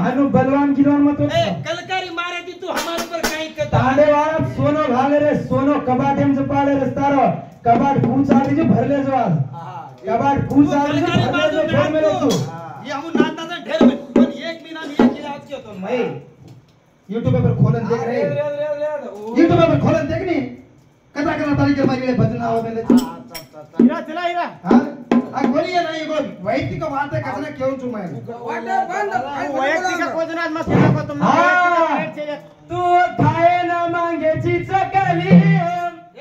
हनु बलवान गिलवान मत हो कलकारी मारे दी तू हमारे पर कहीं करता तांडे वाला सोनो घाले रे सोनो कबाटेम से पाले रस्तारो कबाट फूल साली जो भरले जो आज कबाट फूल साली जो भरले जो छोड़ मेरे तू ये हम नाता से ढेर में पण एक महीना नहीं एक आज क्यों तो मैं YouTube पर खोलन देख रहे YouTube पर खोलन देख नहीं कदा कदा तारीख मारी ले भजना हो मेले हीरा चला हीरा हां आ खोलिए ना ये को वैयक्तिक बात है कसना क्यों छु मैं वाटे बंद वैयक्तिक खोजना मत सेवा को तुम तू खाए ना मांगे चीज कली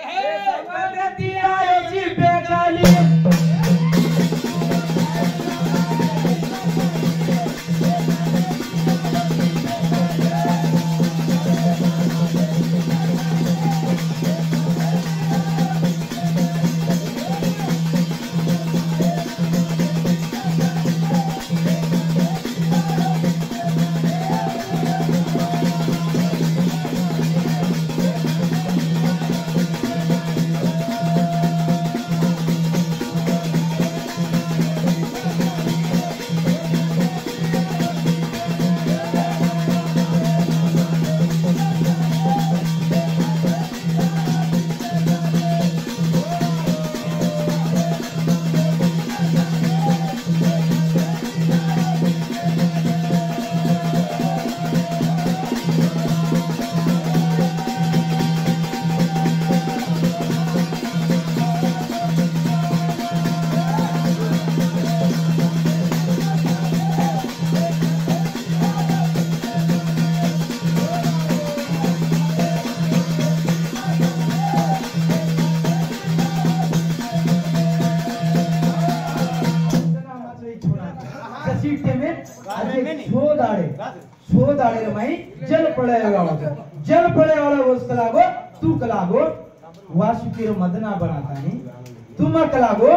ए बदती आए जी बेगाली सो दाड़े रमाई जल पड़े वाला वो कलागो तू कलागो वासुकीर मदना बनाता नहीं तुम कलागो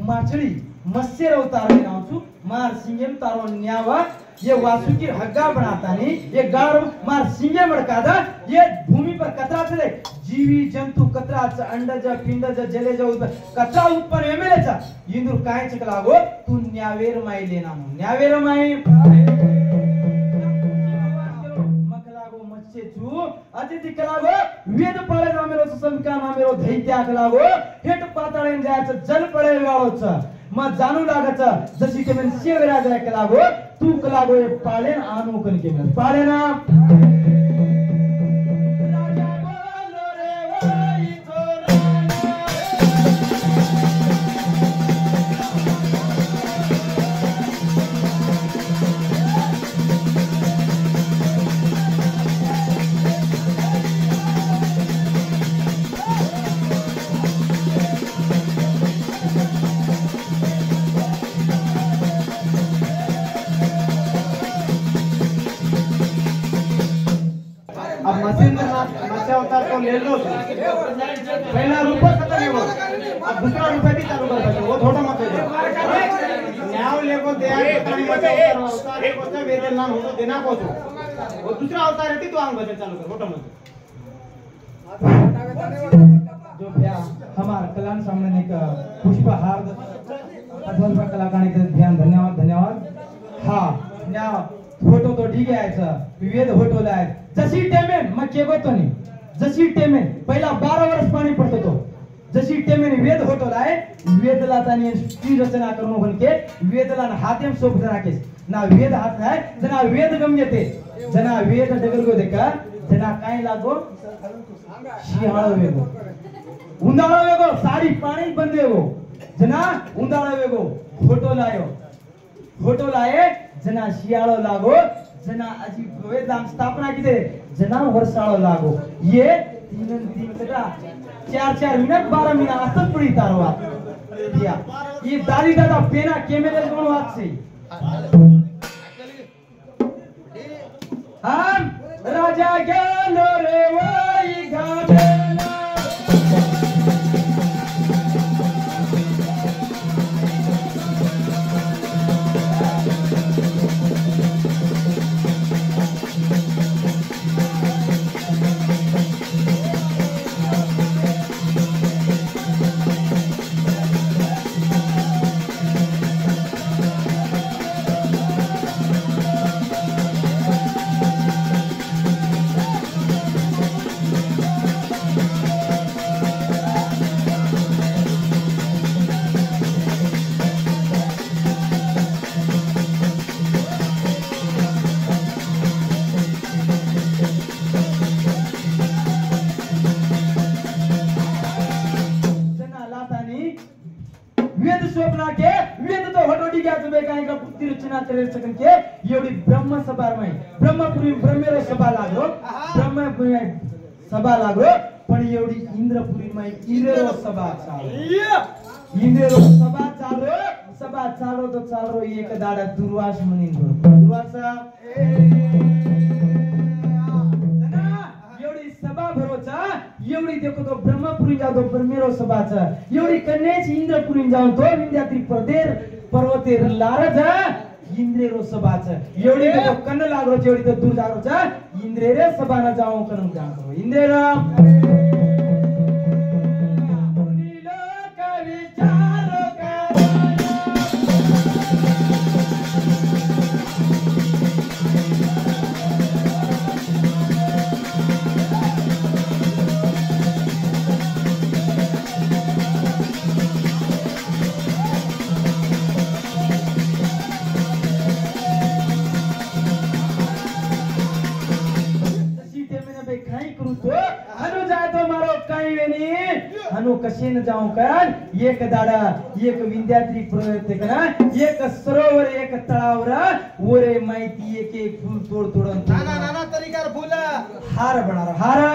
मछली मत्स्य अवतार में नाचू मार सिंगम तारो न्यावा ये वासुकीर हग्गा बनाता नहीं ये गाड़ मार सिंगे मड़कादा ये भूमि पर कचरा चले जीवी जंतु कचरा अंडज पिंडज जलेज कचरा उत्पन्न एमेलेचा इंदुर काय चकलागो तू न्यावेर माई लेना न्यावेर माई अतिथि कलागो वेद पळे नामेरो संका नामेरो दैत्या कलागो हेट पाताळेन जायचं जल पळे गावचं मग जाणू लागायचं जशी केमेन शिवराज कलागो तू कलागो पाळेन आणू कन केमेन पाळेना को ले लो पहला रुपया खत्म है वो अब दूसरा रुपया भी चालू कर सकते वो थोड़ा मत दे न्याय लेको दे अवतार एक होता वेदन नाम हो तो देना को वो दूसरा अवतार है तो आंग भजन चालू कर फोटो मत जो भैया हमार कलान सामने का पुष्पहार अथवा कलाकानी का ध्यान धन्यवाद हां न्या फोटो तो ठीक आहे विविध फोटो लाय जशी टेमेन मग केगो तो नाही जशी टेमेन पहिला 12 वर्ष पाणी पडतो तो जशी टेमेन वेद होतो लाय वेदला तानी ती रचना करून बनके वेदला हातेम सोबत राखेस ना वेद हात आहे जना वेद गम येते जना वेद डगलगो देका जना काय लागो शिहाळ वेगो उंदाळ वेगो साडी पाणी बंदेगो जना उंदाळ वेगो फोटो लाये जना शियाळो लागो जना अजी वेदांत स्थापना किते जना वर्षाळो लागो ये 3 कटा 4 मिनिट 12 मिनिट असत पडी तारवा दिया ये दादी दादा पेना केमेले कोण वाचसे हम राजा गेलो रे वाई गावे सामना करे सकन के एवढी ब्रह्म सभा मै ब्रह्मपुरी ब्रह्मेरो सभा लागलो ब्रह्मपुरी सभा लागलो पण एवढी इंद्रपुरी मै इंद्रेरो सभा चालो इंद्रेरो सभा चालो तो चालो एक दाडा दुर्वास म्हणीन दुर्वासा एवढी सभा भरोचा एवढी देखो तो ब्रह्मपुरी जाओ तो ब्रह्मेरो सभाचा एवढी कन्याची इंद्रपुरी जाओ तो विंध्यात्री पर्वते लारज इंद्रेरो सभाचा एवढी देखो कन्न लागरो एवढी तो दूर जारोचा इंद्रेरे सभा न जाओ करून जाओ इंद्रेरा कशी न जाऊ कर एक दाडा एक विंध्यात्री प्रयत्न करा एक सरोवर एक तळावर ओरे माहिती एक एक फूल तोड तोडून नाना तरीकार फूल हार बनार हार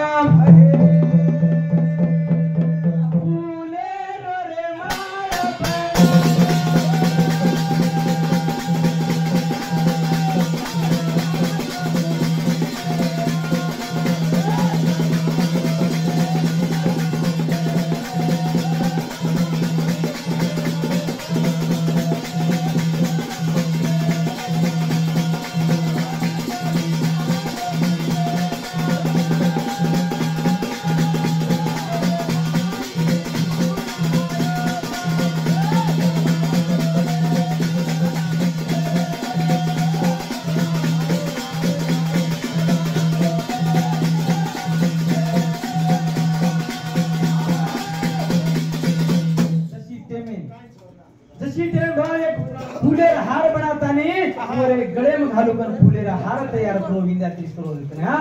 गळे में घालू कर फुलेरा हार तयार करो विंध्यात्री सरोवर हा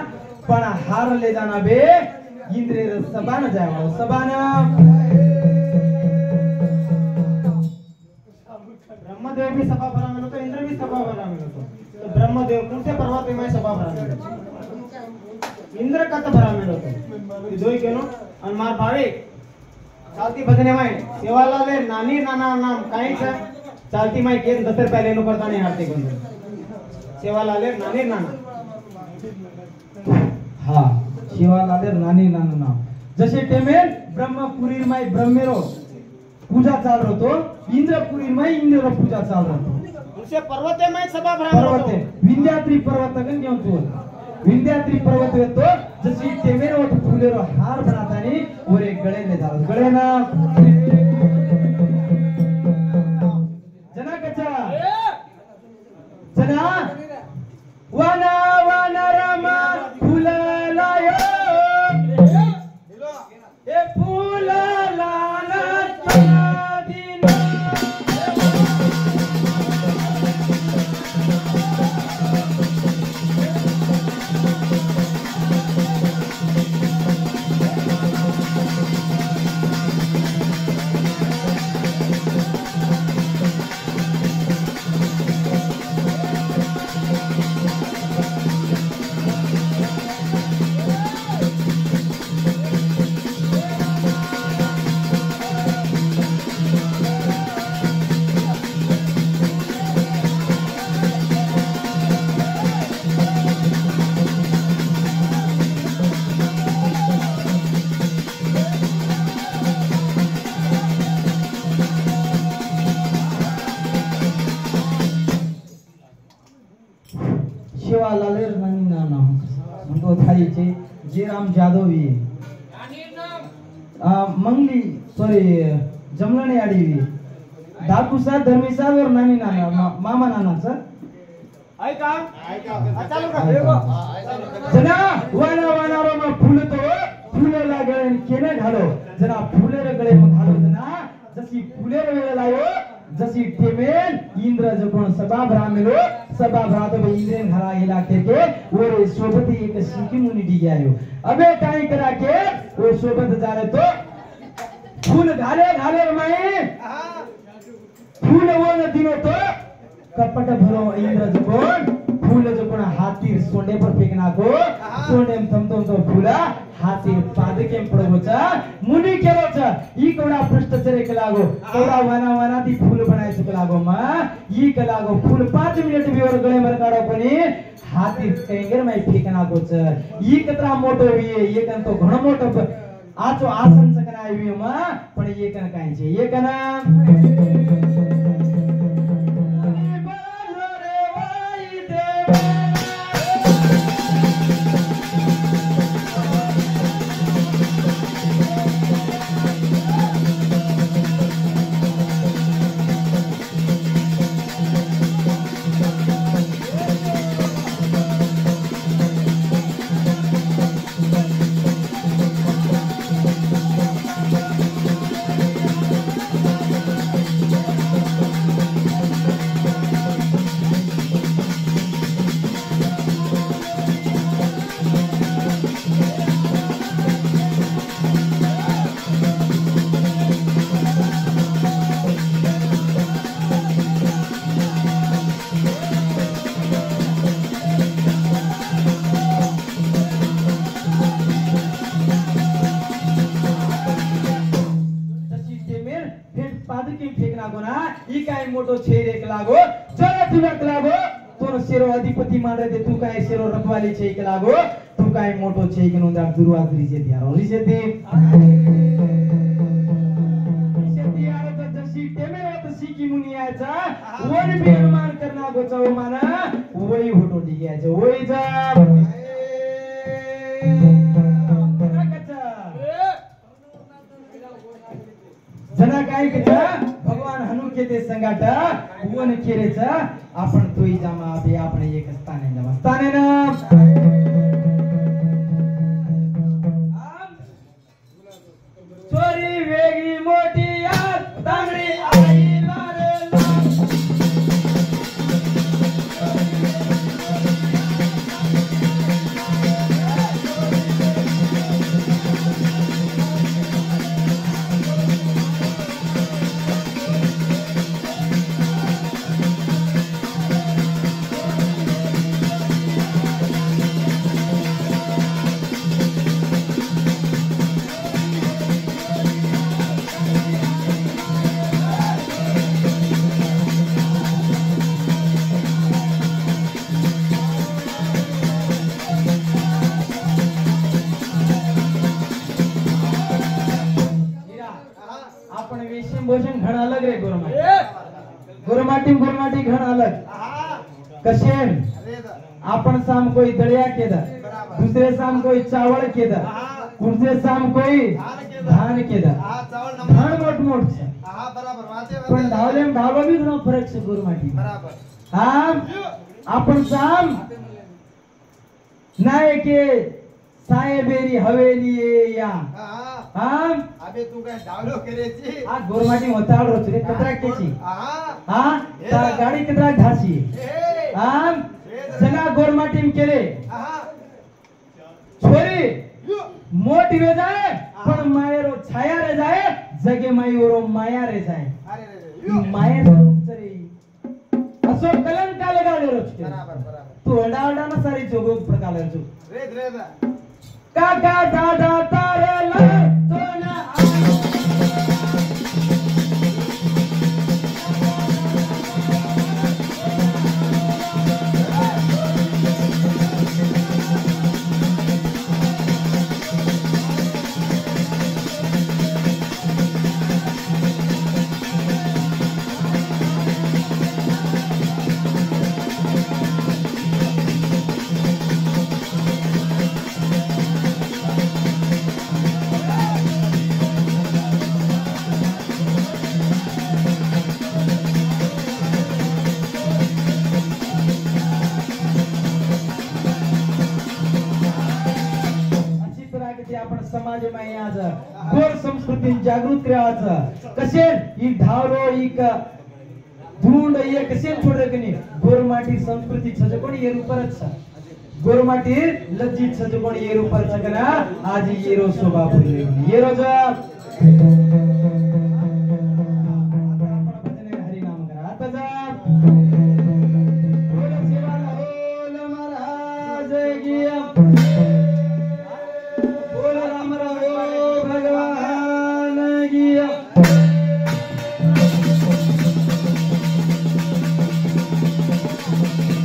पण हार ले जाना बे इंद्रेर सबान जावा सबान ब्रह्मदेव भी सभा भरा मिलो तो इंद्र भी सभा भरा मिलो तो ब्रह्मदेव कौन से पर्वत में सभा भरा मिलो इंद्र का तो भरा मिलो तो दोई केनो और मार भावे चालती भजने में सेवाला ले नानी नाना नाम काई से चालती माई केन 10 रुपये लेनो करता नहीं हारते कोण सेवाला ले नानी नाना हा सेवाला ले नानी नाना नाम जसे टेमेल ब्रह्मपुरी माई ब्रह्मेरो पूजा चाल रहो तो इंद्रपुरी माई इंद्र पूजा चाल रहो उसे पर्वते में सभा भरा पर्वते विंध्यात्री पर्वत कन घेऊन तो विंध्यात्री पर्वत येतो जशी टेमेल होत फुलेरो हार बनातानी ओरे गळे ले जाल गळे ना जना wana wana rama fulalayo e fulalana tadina लालेर नानी नाम म्हणतो थाळीचे जेराम जाधवी मंगली सॉरी जमलाने आडीवी दापूसा धर्मीसा और नानी नाना मामा नाना सर ऐका चालू का जना वाना वाना रो म फूल तो फुले लागले केने घालो जना फुले रे गळे म घालो जना जशी फुले रे वेळ लायो जशी टेमेल इंद्र जो कोण सभा भरामेलो सभा भरातो बे इंद्र घरा गेला के वो सोबत एक सिंकी मुनि डी गयो अबे काई करा के वो सोबत जा रहे तो फूल घाले घाले माई फूल वो न दिनो तो कपट भरो इंद्र जुकोन फूल जुकोन हाथीर सोंडे पर फेंकना को सोंडे में थमथम तो फूला हाथीर पाद के पड़गो छ मुनि केरो छ ई कोडा भ्रष्टाचार के लागो कोडा वाना वाना ती फूल बनाए छ लागो मा ई के लागो फूल 5 मिनिट बिवर गळे मर काढो पनि हाथीर केंगर मै फेंकना को छ ई कतरा मोटो विये ये कन तो घणो मोटो आचो आसन सकना आवी मा पण ये कन काई छे ये कन मोटो छेर एक लागो जरा तुलक लागो तोर शेरो अधिपति मान रे तू काय शेरो रखवाली छे के लागो तू काय मोटो छे के नोंदा दुर्वाद्री से दियारो रिसे दे दियारो त जसी टेमे होत सीकी मुनियाचा वन निर्माण करना गो चौ माना वही होटो दियाचे वही जा जना काय केचा भगवान हनु के ते संगाट वन केरेच आपण तोई जामा बे आपण एक स्थाने जामा स्थाने ना चोरी वेगळी मोठी यार तांगडी आई मारे गुरमाटी घण अलग कशेन आपण साम कोई दलिया केदा दूसरे साम कोई चावल केदा दूसरे साम कोई धान केदा धान मोट मोट छे पण धावलेम धावो भी घणो फरक छे गुरमाटी बराबर हां आपण साम नाय के साहेबेरी हवेली या हां अबे तू काय डावलो करे छी आ गोरमाटी होताळ रोच रे कतरा केची हां ता गाडी कतरा घासी हां जना गोरमाटी में केले छोरी मोटी रे जाए पण मायरो छाया रे जाए जगे मायरो माया रे जाए अरे माया रे असो कलंका लगा ले रोच के बराबर बराबर तू हडावडा ना सारी जोगो प्रकार जो रे काका दादा तारे ला तो ना समाज में आज गोर संस्कृती जागृत करावाचं कसे ही धावरो ही धूंड ये कसे छोड़ कनी गोरमाटी संस्कृती छजकोण ये रूपरच गोरमाटी लज्जित छजकोण ये रूपर छकना आज ये रो शोभा फुले ये रोज हरि नाम करा आता जा हाँ